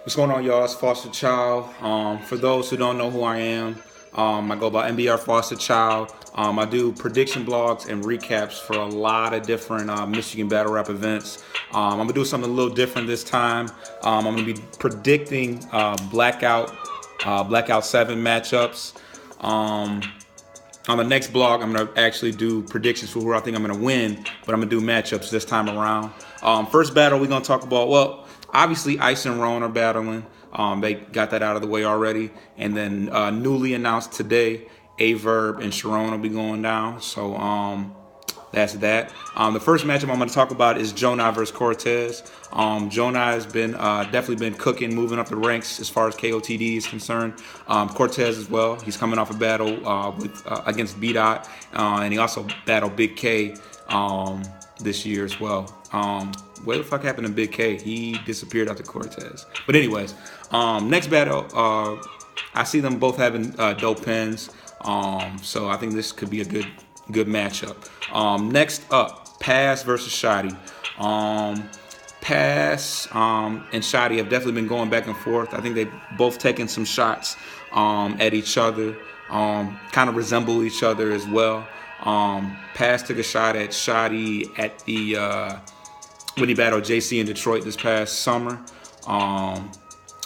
What's going on, y'all? It's Foster Child. For those who don't know who I am, I go by MBR Foster Child. I do prediction blogs and recaps for a lot of different Michigan battle rap events. I'm gonna do something a little different this time. I'm gonna be predicting Blackout 7 matchups. On the next blog, I'm going to actually do predictions for who I think I'm going to win, but I'm going to do matchups this time around. First battle we're going to talk about, well, obviously Ice and Roan are battling. They got that out of the way already. And then newly announced today, Averb and Sharon will be going down. So that's that. The first matchup I'm going to talk about is Jonah versus Cortez. Jonah has been definitely been cooking, moving up the ranks as far as KOTD is concerned. Cortez as well. He's coming off a battle against B-Dot, and he also battled Big K this year as well. What the fuck happened to Big K? He disappeared after Cortez. But anyways, next battle, I see them both having dope pens. So I think this could be a good matchup. Next up, Pass versus Shotty. Pass and Shotty have definitely been going back and forth. I think they've both taken some shots at each other, kind of resemble each other as well. Pass took a shot at Shotty at the when he battled JC in Detroit this past summer.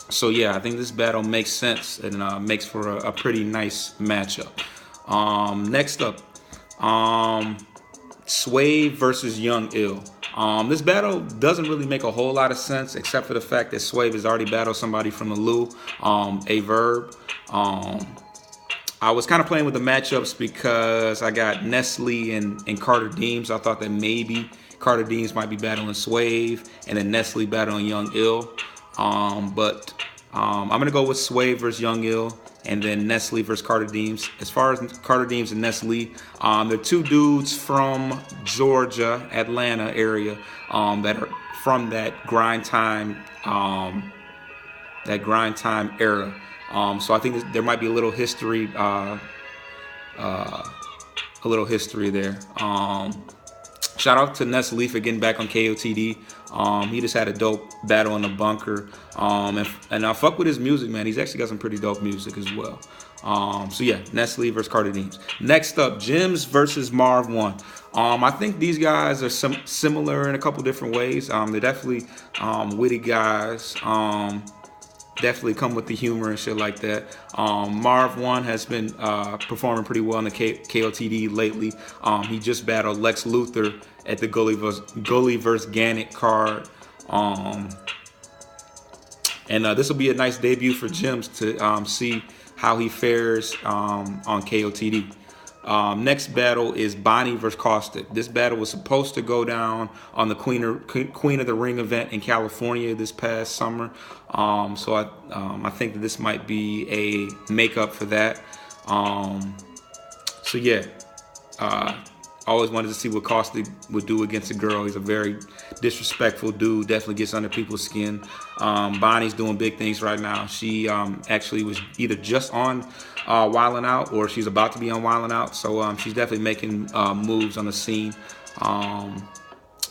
So yeah, I think this battle makes sense and makes for a pretty nice matchup. Next up, Sway versus YoungIll. This battle doesn't really make a whole lot of sense except for the fact that Sway has already battled somebody from the Lou, Averb. I was kind of playing with the matchups because I got Nestle and Carter Deems. I thought that maybe Carter Deems might be battling Swave and then Nestle battling YoungIll. But I'm going to go with Swave versus YoungIll and then Nestle versus Carter Deems. As far as Carter Deems and Nestle, they're two dudes from Georgia, Atlanta area that are from that grind time era. So I think there might be a little history there. Shout out to Nestle for getting back on KOTD. He just had a dope battle in the bunker. And I fuck with his music, man. He's actually got some pretty dope music as well. So yeah, Nestle versus Carter Deems. Next up, Jims versus Marv 1. I think these guys are similar in a couple different ways. They're definitely witty guys. Definitely come with the humor and shit like that. Marv 1 has been performing pretty well in the KOTD lately. He just battled Lex Luthor at the Gully vs. Gannett card. And this will be a nice debut for Jims to see how he fares on KOTD. Next battle is Bonnie versus Caustic. This battle was supposed to go down on the Queen of the Ring event in California this past summer. So I think that this might be a makeup for that. So yeah, always wanted to see what Caustic would do against a girl. He's a very disrespectful dude, definitely gets under people's skin. Bonnie's doing big things right now. She actually was either just on Wildin' Out or she's about to be on Wildin' Out. So she's definitely making moves on the scene.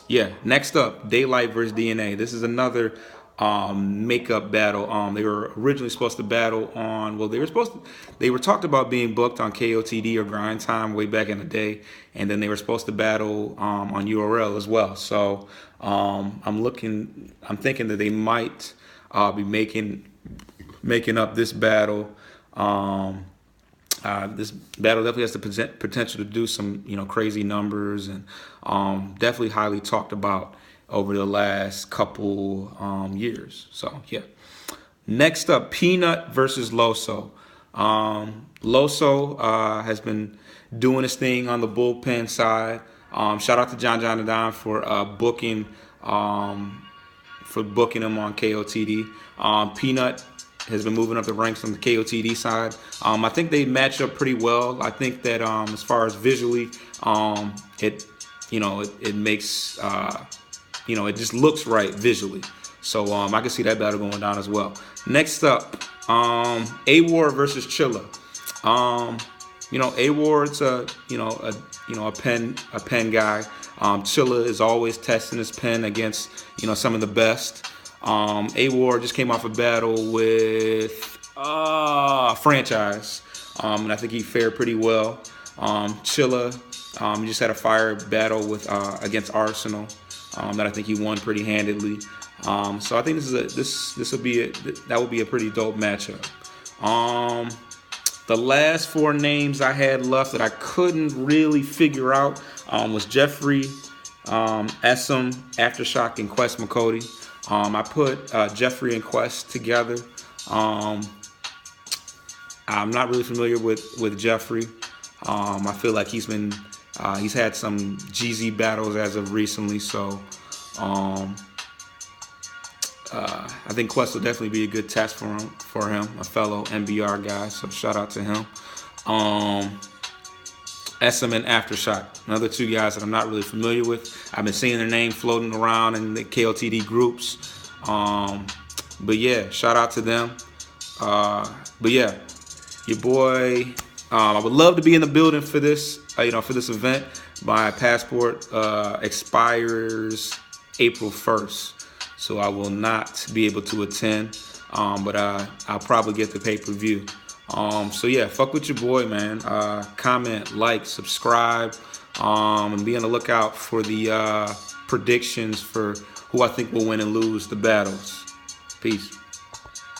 Yeah, next up, Daylight versus DNA. This is another makeup battle. They were originally supposed to battle on, well, they were talked about being booked on KOTD or Grind Time way back in the day, and then they were supposed to battle on URL as well. So I'm thinking that they might be making up this battle. This battle definitely has the potential to do some, crazy numbers, and definitely highly talked about over the last couple years. So yeah. Next up, Peanut versus Loso. Loso has been doing his thing on the bullpen side. Shout out to John Don for booking him on KOTD. Peanut has been moving up the ranks on the KOTD side. I think they match up pretty well. I think that as far as visually, it makes it just looks right visually. So I can see that battle going down as well. Next up, A-Ward versus Chilla. A-Ward's a pen guy. Chilla is always testing his pen against some of the best. A-War just came off a battle with Franchise, and I think he fared pretty well. Chilla, he just had a fire battle with against Arsenal that I think he won pretty handedly. So I think that would be a pretty dope matchup. The last 4 names I had left that I couldn't really figure out was Jeffrey, Essam, Aftershock, and Quest McCody. I put Jeffrey and Quest together. I'm not really familiar with Jeffrey. I feel like he's had some GZ battles as of recently, so I think Quest will definitely be a good test for him, a fellow NBR guy. So shout out to him. SM and Aftershock, another 2 guys that I'm not really familiar with. I've been seeing their name floating around in the KOTD groups. But yeah, shout out to them. But yeah, your boy. I would love to be in the building for this, for this event. My passport expires April 1st. So I will not be able to attend, but I'll probably get the pay-per-view. So yeah, fuck with your boy, man. Comment, like, subscribe, and be on the lookout for the predictions for who I think will win and lose the battles. Peace.